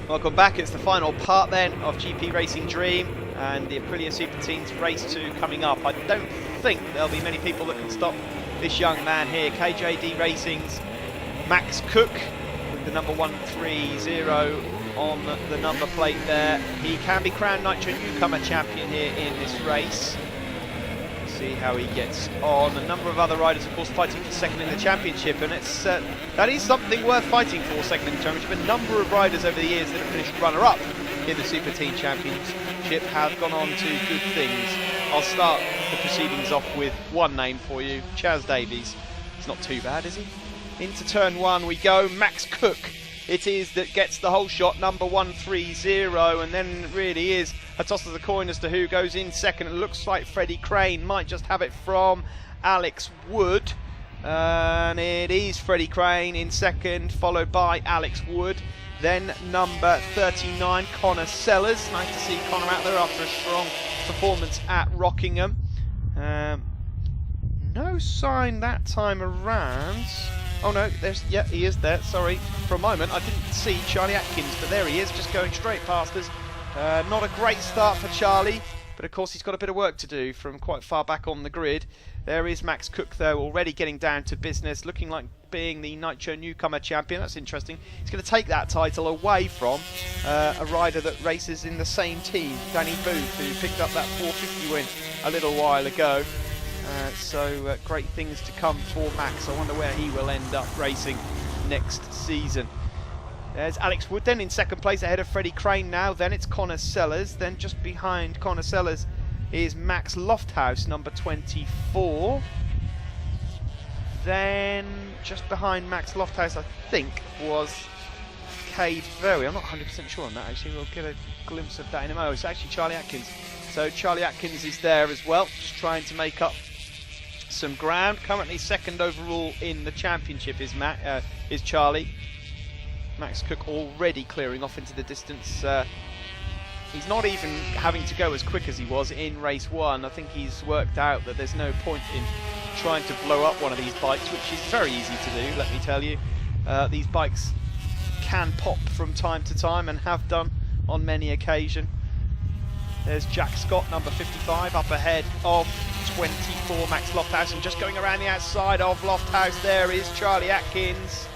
Welcome back. It's the final part then of GP Racing Dream and the Aprilia Superteens Race 2 coming up. I don't think there'll be many people that can stop this young man here. KJD Racing's Max Cook with the number 130 on the number plate there. He can be crowned Nitro newcomer champion here in this race. See how he gets on. A number of other riders, of course, fighting for second in the championship, and it's that is something worth fighting for, second in the championship. A number of riders over the years that have finished runner-up in the Super Teen Championship have gone on to good things. I'll start the proceedings off with one name for you, Chaz Davies. He's not too bad, is he? Into turn one we go. Max Cook it is that gets the whole shot, number 130, and then it really is a toss of the coin as to who goes in second. It looks like Freddie Crane might just have it from Alex Wood, and it is Freddie Crane in second, followed by Alex Wood. Then number 39, Connor Sellers. Nice to see Connor out there after a strong performance at Rockingham. No sign that time around. Oh no, yeah, he is there, sorry. For a moment I didn't see Charlie Atkins, but there he is, just going straight past us. Not a great start for Charlie, but of course he's got a bit of work to do from quite far back on the grid. There is Max Cook though, already getting down to business, looking like being the Nitro newcomer champion. That's interesting. He's going to take that title away from a rider that races in the same team, Danny Booth, who picked up that 450 win a little while ago. So great things to come for Max. I wonder where he will end up racing next season. There's Alex Wood then in second place ahead of Freddie Crane now. Then it's Connor Sellers. Then just behind Connor Sellers is Max Lofthouse, number 24. Then just behind Max Lofthouse, I think, was Cade Verwey. I'm not 100% sure on that actually. We'll get a glimpse of that in a moment. It's actually Charlie Atkins. So Charlie Atkins is there as well, just trying to make up some ground. Currently second overall in the championship is Charlie. Max Cook already clearing off into the distance. He's not even having to go as quick as he was in race one. I think he's worked out that there's no point in trying to blow up one of these bikes, which is very easy to do, let me tell you. These bikes can pop from time to time and have done on many occasions. There's Jack Scott, number 55, up ahead of 24, Max Lofthouse, and just going around the outside of Lofthouse there is Charlie Atkins.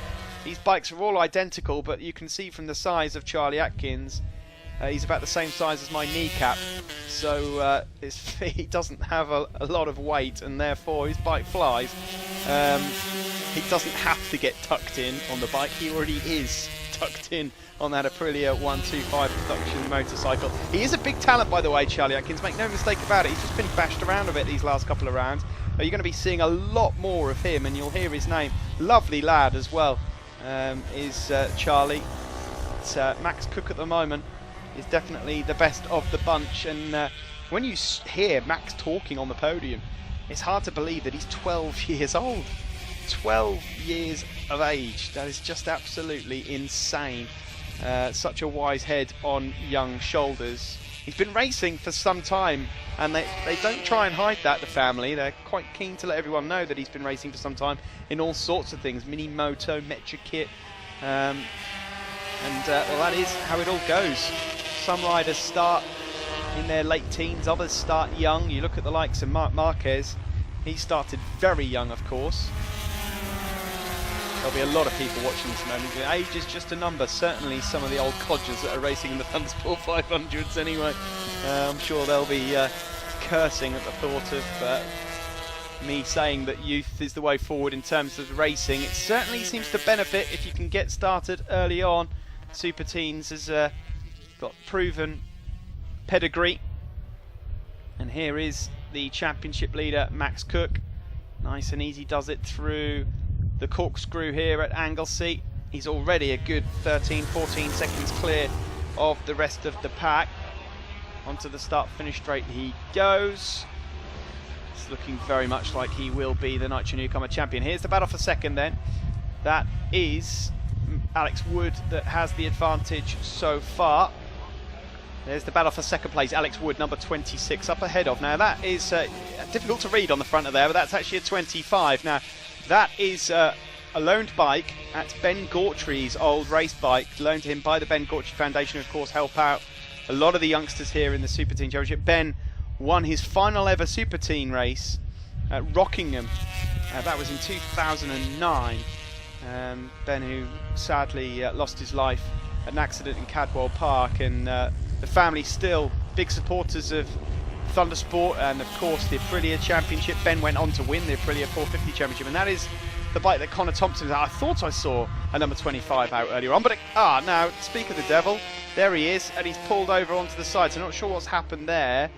These bikes are all identical, but you can see from the size of Charlie Atkins, he's about the same size as my kneecap, so he doesn't have a lot of weight, and therefore his bike flies. He doesn't have to get tucked in on the bike, he already is tucked in on that Aprilia 125 production motorcycle. He is a big talent, by the way, Charlie Atkins, make no mistake about it. He's just been bashed around a bit these last couple of rounds. You're going to be seeing a lot more of him, and you'll hear his name. Lovely lad as well, is Charlie. But, Max Cook at the moment is definitely the best of the bunch, and when you hear Max talking on the podium, it's hard to believe that he's 12 years old. 12 years of age. That is just absolutely insane. Such a wise head on young shoulders. He's been racing for some time, and they don't try and hide that, the family. They're quite keen to let everyone know that he's been racing for some time in all sorts of things, mini moto, Metra kit, well, that is how it all goes. Some riders start in their late teens, others start young. You look at the likes of Marc Marquez, he started very young, of course. There'll be a lot of people watching this moment. Age is just a number. Certainly some of the old codgers that are racing in the Thundersport 500s anyway. I'm sure they'll be cursing at the thought of me saying that youth is the way forward in terms of racing. It certainly seems to benefit if you can get started early on. Superteens has got proven pedigree. And here is the championship leader, Max Cook. Nice and easy does it through the corkscrew here at Anglesey. He's already a good 13-14 seconds clear of the rest of the pack. Onto the start-finish straight he goes. It's looking very much like he will be the Nitro newcomer champion. Here's the battle for second then. That is Alex Wood that has the advantage so far. There's the battle for second place. Alex Wood, number 26, up ahead of. Now that is difficult to read on the front of there, but that's actually a 25. Now that is a loaned bike at Ben Gautry's old race bike, loaned to him by the Ben Gautry Foundation, of course, help out a lot of the youngsters here in the Superteen Championship. Ben won his final ever Superteen race at Rockingham. That was in 2009. Ben, who sadly lost his life at an accident in Cadwell Park, and the family still big supporters of Thundersport and of course the Aprilia Championship. Ben went on to win the Aprilia 450 Championship, and that is the bike that Connor Thompson, I thought I saw a number 25 out earlier on, but now speak of the devil, there he is, and he's pulled over onto the side, so I'm not sure what's happened there.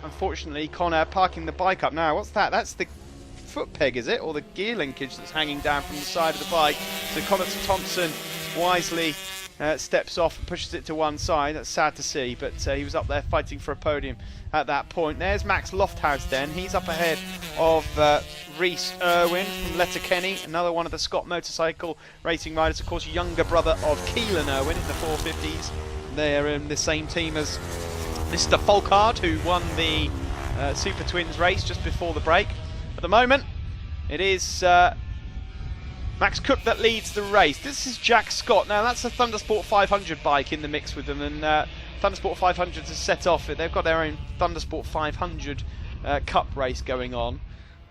Unfortunately, Connor parking the bike up. Now, what's that? That's the foot peg, is it? Or the gear linkage that's hanging down from the side of the bike. So Connor Thompson wisely steps off and pushes it to one side. That's sad to see, but he was up there fighting for a podium at that point. There's Max Lofthouse then. He's up ahead of Rhys Irwin from Letterkenny, another one of the Scott motorcycle racing riders, of course, younger brother of Keelan Irwin in the 450s. They're in the same team as Mr. Folkard, who won the Super Twins race just before the break. At the moment, it is Max Cook that leads the race. This is Jack Scott. Now, that's a Thundersport 500 bike in the mix with them, and Thundersport 500 has set off. They've got their own Thundersport 500 Cup race going on.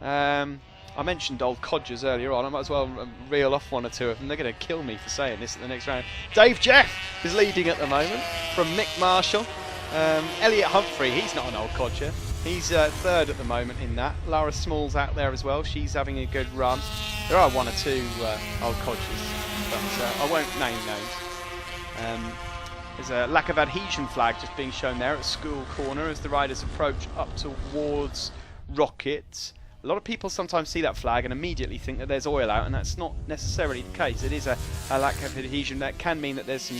I mentioned old Codgers earlier on. I might as well reel off one or two of them. They're going to kill me for saying this at the next round. Dave Jeff is leading at the moment from Mick Marshall. Elliot Humphrey, he's not an old codger. He's third at the moment in that. Lara Small's out there as well. She's having a good run. There are one or two old codgers, but I won't name names. There's a lack of adhesion flag just being shown there at School Corner as the riders approach up towards Rocket. A lot of people sometimes see that flag and immediately think that there's oil out, and that's not necessarily the case. It is a lack of adhesion. That can mean that there's some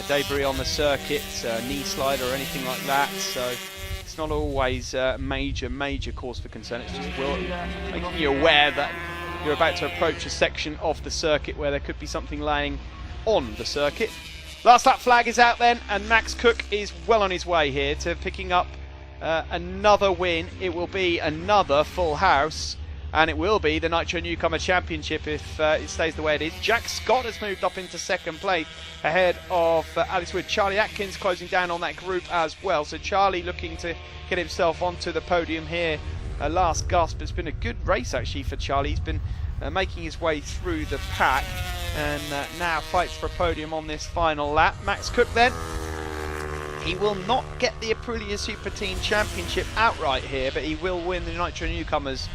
debris on the circuit, knee slide or anything like that. So it's not always a major cause for concern. It's just making you aware that you're about to approach a section of the circuit where there could be something laying on the circuit. Last lap flag is out then, and Max Cook is well on his way here to picking up another win. It will be another full house, and it will be the Nitro Newcomer Championship if it stays the way it is. Jack Scott has moved up into second place ahead of Alex Wood. Charlie Atkins closing down on that group as well. So Charlie looking to get himself onto the podium here. Last gasp. It's been a good race actually for Charlie. He's been making his way through the pack and now fights for a podium on this final lap. Max Cook then. He will not get the Aprilia Superteen Championship outright here, but he will win the Nitro Newcomers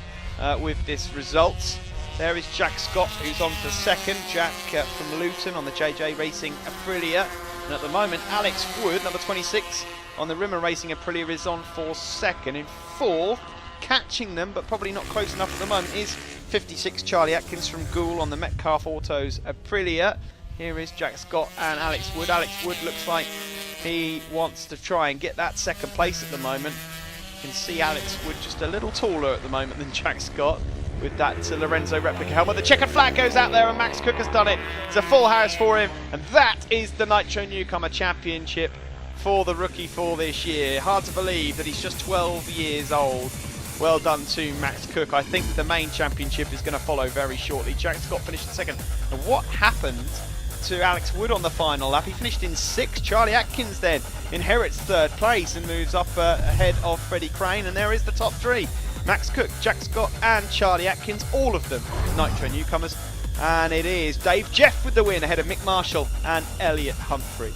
with this result. There is Jack Scott, who's on for second. Jack from Luton on the JJ Racing Aprilia. And at the moment, Alex Wood, number 26, on the Rimmer Racing Aprilia, is on for second. In fourth, catching them, but probably not close enough at the moment, is 56 Charlie Atkins from Goole on the Metcalf Autos Aprilia. Here is Jack Scott and Alex Wood. Alex Wood looks like he wants to try and get that second place at the moment. You can see Alex Wood just a little taller at the moment than Jack Scott with that Lorenzo replica helmet. The checkered flag goes out there and Max Cook has done it. It's a full house for him, and that is the Nitro Newcomer Championship for the rookie for this year. Hard to believe that he's just 12 years old. Well done to Max Cook. I think the main championship is going to follow very shortly. Jack Scott finished in second. And what happened to Alex Wood on the final lap? He finished in sixth. Charlie Atkins then inherits third place and moves up ahead of Freddie Crane. And there is the top three. Max Cook, Jack Scott and Charlie Atkins, all of them Nitro Newcomers. And it is Dave Jeff with the win ahead of Mick Marshall and Elliot Humphrey.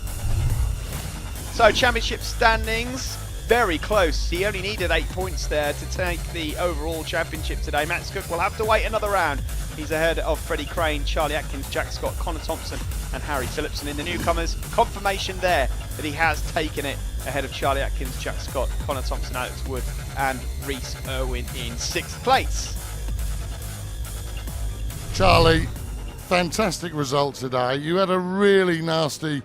So championship standings, very close. He only needed 8 points there to take the overall championship today. Max Cook will have to wait another round. He's ahead of Freddie Crane, Charlie Atkins, Jack Scott, Connor Thompson and Harry Phillipson in the newcomers. Confirmation there that he has taken it ahead of Charlie Atkins, Jack Scott, Connor Thompson, Alex Wood and Rhys Irwin in sixth place. Charlie, fantastic result today. You had a really nasty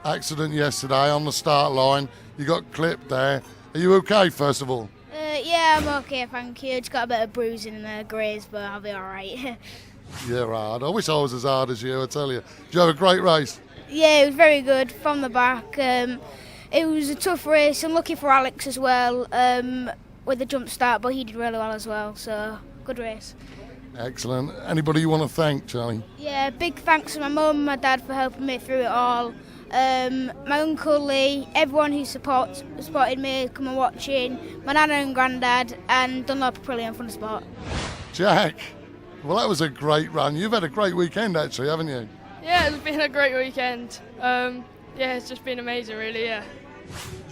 accident yesterday on the start line. You got clipped there. Are you okay, first of all? Yeah, I'm okay, thank you. Just got a bit of bruising and graze, but I'll be all right. You're hard. I wish I was as hard as you, I tell you. Did you have a great race? Yeah, it was very good from the back. It was a tough race. I'm lucky for Alex as well with the jump start, but he did really well as well, so good race. Excellent. Anybody you want to thank, Charlie? Yeah, big thanks to my mum and my dad for helping me through it all. My uncle Lee, everyone who supported me, coming watching, my nana and granddad, and Aprilia and Thundersport. Jack, well, that was a great run. You've had a great weekend, actually, haven't you? Yeah, it's been a great weekend. Yeah, it's just been amazing, really, yeah.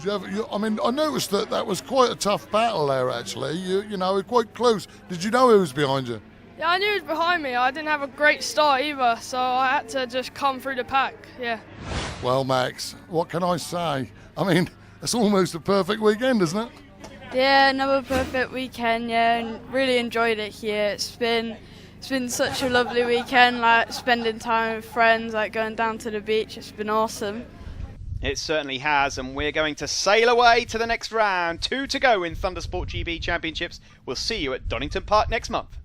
I mean, I noticed that was quite a tough battle there, actually. You know, quite close. Did you know who was behind you? Yeah, I knew he was behind me. I didn't have a great start either, so I had to just come through the pack, yeah. Well, Max, what can I say? I mean, it's almost a perfect weekend, isn't it? Yeah, another perfect weekend, yeah, and really enjoyed it here. It's been such a lovely weekend, like spending time with friends, like going down to the beach. It's been awesome. It certainly has, and we're going to sail away to the next round. 2 to go in ThundersportGB Championships. We'll see you at Donington Park next month.